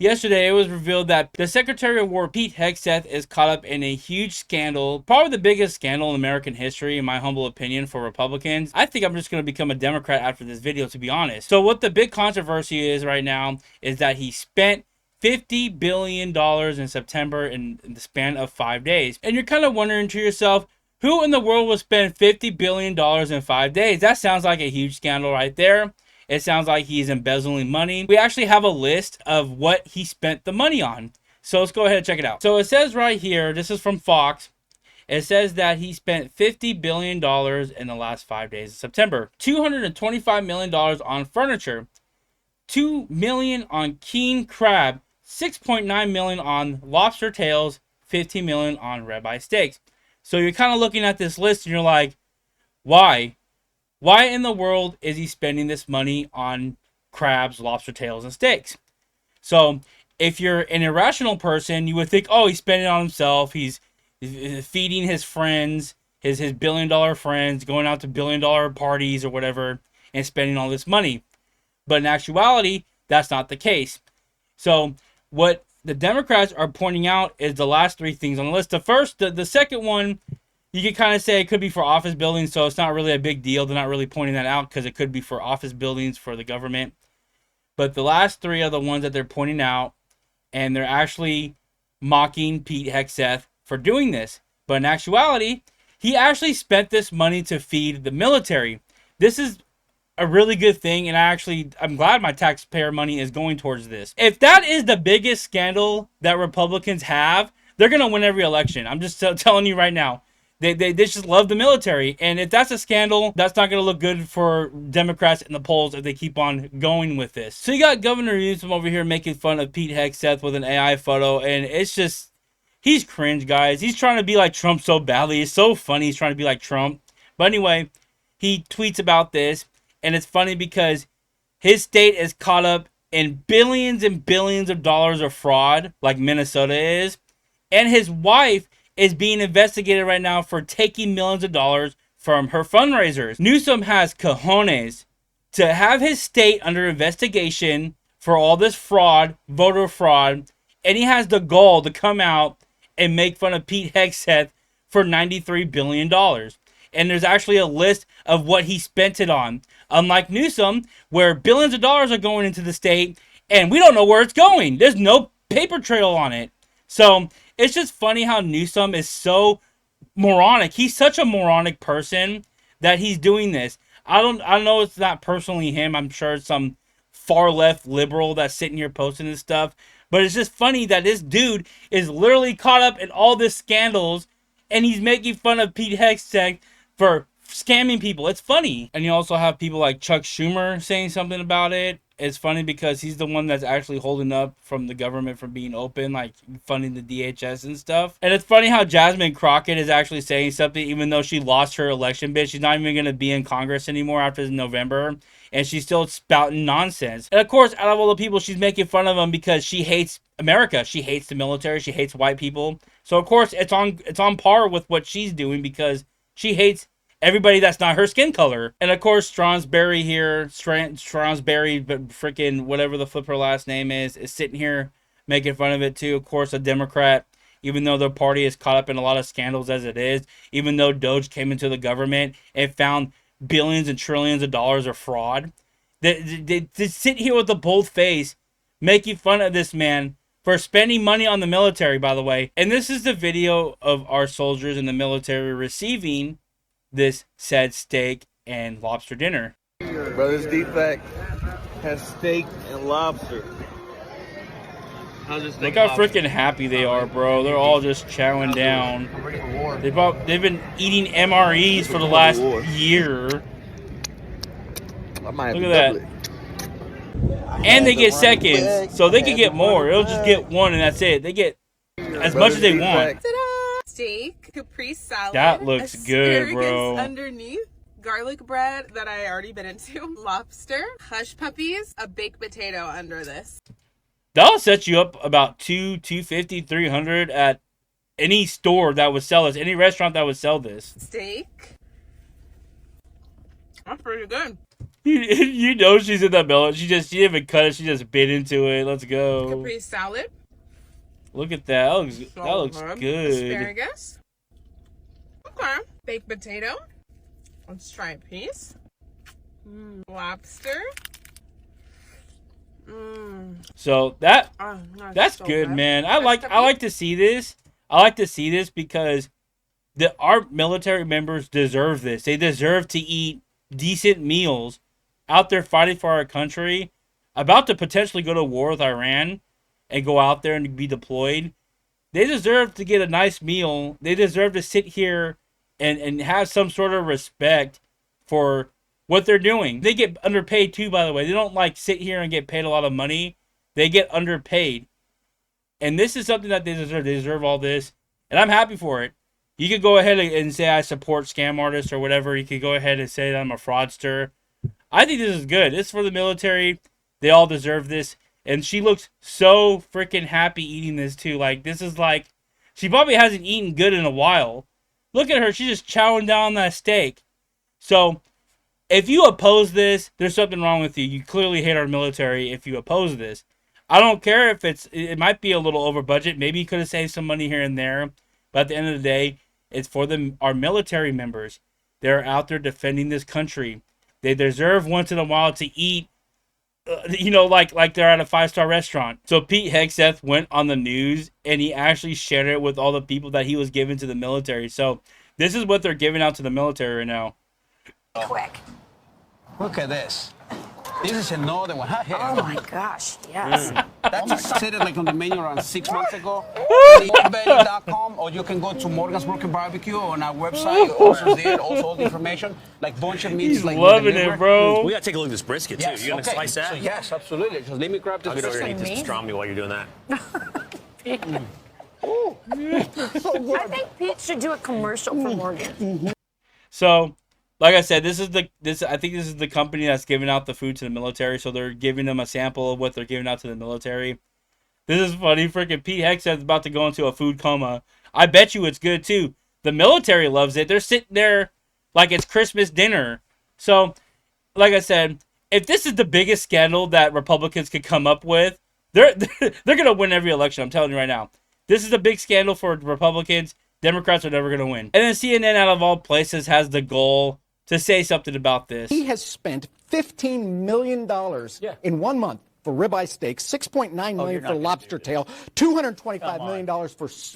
Yesterday, it was revealed that the Secretary of War, Pete Hegseth, is caught up in a huge scandal, probably the biggest scandal in American history, in my humble opinion, for Republicans. I think I'm just going to become a Democrat after this video, to be honest. So what the big controversy is right now is that he spent $50 billion in September in the span of 5 days. And you're kind of wondering to yourself, who in the world will spend $50 billion in 5 days? That sounds like a huge scandal right there. It sounds like he's embezzling money. We actually have a list of what he spent the money on. So let's go ahead and check it out. So it says right here, this is from Fox. It says that he spent $50 billion in the last 5 days of September. $225 million on furniture. $2 million on king crab. $6.9 million on lobster tails. $15 million on ribeye steaks. So you're kind of looking at this list and you're like, why? Why in the world is he spending this money on crabs, lobster tails, and steaks? So, if you're an irrational person, you would think, oh, he's spending it on himself. He's feeding his friends, his billion-dollar friends, going out to billion-dollar parties or whatever, and spending all this money. But in actuality, that's not the case. So, what the Democrats are pointing out is the last three things on the list. The second one, you could kind of say it could be for office buildings, so it's not really a big deal. They're not really pointing that out because it could be for office buildings for the government. But the last three are the ones that they're pointing out, and they're actually mocking Pete Hegseth for doing this. But in actuality, he actually spent this money to feed the military. This is a really good thing, and I'm glad my taxpayer money is going towards this. If that is the biggest scandal that Republicans have, they're going to win every election. I'm just telling you right now. They just love the military. And if that's a scandal, that's not going to look good for Democrats in the polls if they keep on going with this. So you got Governor Newsom over here making fun of Pete Hegseth with an AI photo. And it's just, he's cringe, guys. He's trying to be like Trump so badly. It's so funny he's trying to be like Trump. But anyway, he tweets about this. And it's funny because his state is caught up in billions and billions of dollars of fraud, like Minnesota is. And his wife is being investigated right now for taking millions of dollars from her fundraisers. Newsom has cojones to have his state under investigation for all this fraud, voter fraud, and he has the gall to come out and make fun of Pete Hegseth for $93 billion. And there's actually a list of what he spent it on. Unlike Newsom, where billions of dollars are going into the state, and we don't know where it's going. There's no paper trail on it. So it's just funny how Newsom is so moronic. He's such a moronic person that he's doing this. I know it's not personally him. I'm sure it's some far left liberal that's sitting here posting this stuff. But it's just funny that this dude is literally caught up in all this scandals, and he's making fun of Pete Hegseth for scamming people. It's funny. And you also have people like Chuck Schumer saying something about it. It's funny because he's the one that's actually holding up from the government from being open, like funding the DHS and stuff. And it's funny how Jasmine Crockett is actually saying something, even though she lost her election bid. She's not even going to be in Congress anymore after November. And she's still spouting nonsense. And of course, out of all the people, she's making fun of them because she hates America. She hates the military. She hates white people. So of course, it's on par with what she's doing because she hates everybody that's not her skin color. And of course, Stronsberry here, Stronsberry, but freaking whatever the flip her last name is sitting here making fun of it too. Of course, a Democrat, even though their party is caught up in a lot of scandals as it is, even though Doge came into the government and found billions and trillions of dollars of fraud. They sit here with a bold face making fun of this man for spending money on the military, by the way. And this is the video of our soldiers in the military receiving this said steak and lobster dinner. Brothers Defect has steak and lobster. Look how freaking happy they are, bro. They're all just chowing down. They've been eating MREs for the last year. Look at that. And they get seconds, so they can get more. It'll just get one and that's it. They get as much as they want. Steak, Capri salad. That looks good, bro. Underneath, garlic bread that I already been into, lobster, hush puppies, a baked potato under this. That'll set you up about $250, $300 at any store that would sell this, any restaurant that would sell this. Steak. That's pretty good. You know she's in that melon. She didn't even cut it. She just bit into it. Let's go. Capri salad. Look at that. That looks good. Asparagus. Okay. Baked potato. Let's try a piece. Lobster. So that's so good, man. I like to see this. I like to see this because our military members deserve this. They deserve to eat decent meals out there fighting for our country, about to potentially go to war with Iran and go out there and be deployed. They deserve to get a nice meal. They deserve to sit here and have some sort of respect for what they're doing. They get underpaid too, by the way. They don't like sit here and get paid a lot of money. They get underpaid. And this is something that they deserve. They deserve all this. And I'm happy for it. You could go ahead and say I support scam artists or whatever. You could go ahead and say that I'm a fraudster. I think this is good. It's for the military. They all deserve this. And she looks so freaking happy eating this too. Like, this is like, she probably hasn't eaten good in a while. Look at her. She's just chowing down that steak. So, if you oppose this, there's something wrong with you. You clearly hate our military if you oppose this. I don't care if it might be a little over budget. Maybe you could have saved some money here and there. But at the end of the day, it's for our military members. They're out there defending this country. They deserve once in a while to eat, like they're at a 5-star restaurant. So Pete Hegseth went on the news and he actually shared it with all the people that he was giving to the military. So this is what they're giving out to the military right now. Quick. Look at this. This is another one. Oh my gosh, yes. That just said it like on the menu around 6 months ago. Morebelly.com, or you can go to Morgan's Broken Barbecue on our website. Also there, also all the information, like bunch of meats. He's like loving it, bro. We gotta take a look at this brisket too. Yes, you gonna slice that? So, yes, absolutely. Just let me grab this. I'm gonna brisket. eat this pastrami while you're doing that. I think Pete should do a commercial for Morgan. So, like I said, I think this is the company that's giving out the food to the military. So they're giving them a sample of what they're giving out to the military. This is funny. Freaking Pete Hegseth is about to go into a food coma. I bet you it's good too. The military loves it. They're sitting there like it's Christmas dinner. So, like I said, if this is the biggest scandal that Republicans could come up with, they're gonna win every election. I'm telling you right now. This is a big scandal for Republicans. Democrats are never gonna win. And then CNN, out of all places, has the goal to say something about this. He has spent $15 million in 1 month for ribeye steak, $6.9 million for lobster tail, $225 million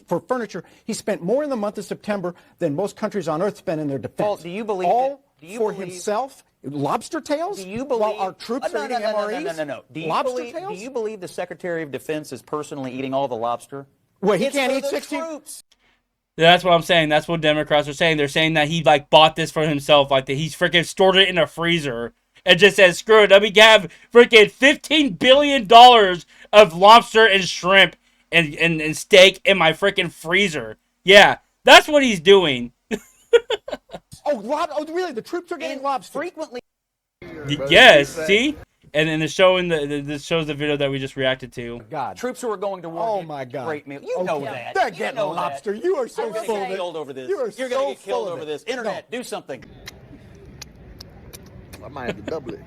for furniture. He spent more in the month of September than most countries on earth spend in their defense. Paul, do you believe all that, do you for believe, himself? Lobster tails? Do you believe while our troops are eating MREs? No. Do you lobster believe, tails? Do you believe the Secretary of Defense is personally eating all the lobster? Well, he It's can't for eat the 16. troops. That's what I'm saying. That's what Democrats are saying. They're saying that he like bought this for himself, like that he's freaking stored it in a freezer and just says, "Screw it, let me have freaking $15 billion of lobster and shrimp and steak in my freaking freezer." Yeah, that's what he's doing. Oh, really? The troops are getting lobster. Frequently. Yes, see? And it's showing this shows the video that we just reacted to. God. Troops who are going to war. Oh get my God. Great meal. You know that. They're You getting know lobster. that. You are so You're gonna full get of it. killed over this. You are You're so gonna get full killed of over it. this. Internet, do something. I might have to double it.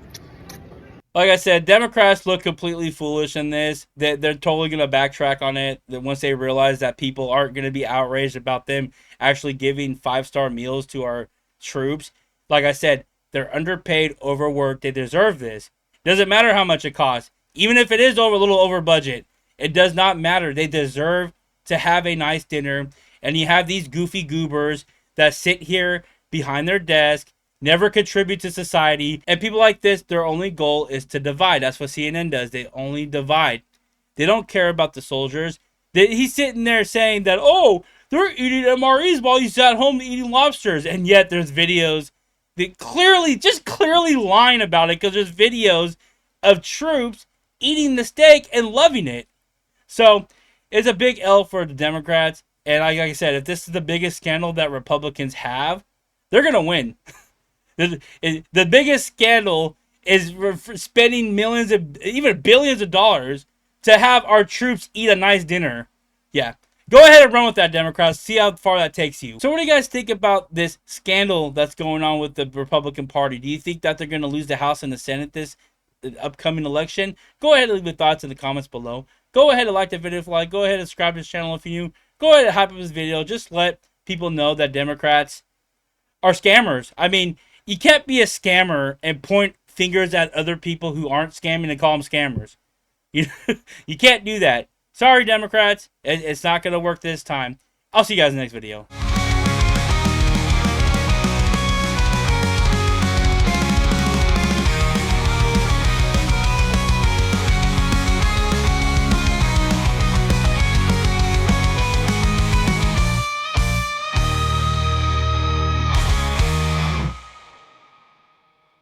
Like I said, Democrats look completely foolish in this. They're totally going to backtrack on it. That once they realize that people aren't going to be outraged about them actually giving 5-star meals to our troops. Like I said, they're underpaid, overworked. They deserve this. Doesn't matter how much it costs. Even if it is a little over budget, it does not matter. They deserve to have a nice dinner. And you have these goofy goobers that sit here behind their desk, never contribute to society. And people like this, their only goal is to divide. That's what CNN does. They only divide. They don't care about the soldiers. He's sitting there saying that, oh, they're eating MREs while he's at home eating lobsters. And yet there's videos that clearly lying about it, because there's videos of troops eating the steak and loving it. So it's a big L for the Democrats. And like I said, if this is the biggest scandal that Republicans have, they're going to win. The biggest scandal is spending millions of, even billions of dollars to have our troops eat a nice dinner. Yeah, Go ahead and run with that, Democrats. See how far that takes you. So what do you guys think about this scandal that's going on with the Republican Party? Do you think that they're going to lose the House and the Senate this upcoming election? Go ahead and leave your thoughts in the comments below. Go ahead and like the video if you like. Go ahead and subscribe to this channel if you're new. Go ahead and hype up this video. Just let people know that Democrats are scammers. I mean, you can't be a scammer and point fingers at other people who aren't scamming and call them scammers. You can't do that. Sorry, Democrats. It's not going to work this time. I'll see you guys in the next video.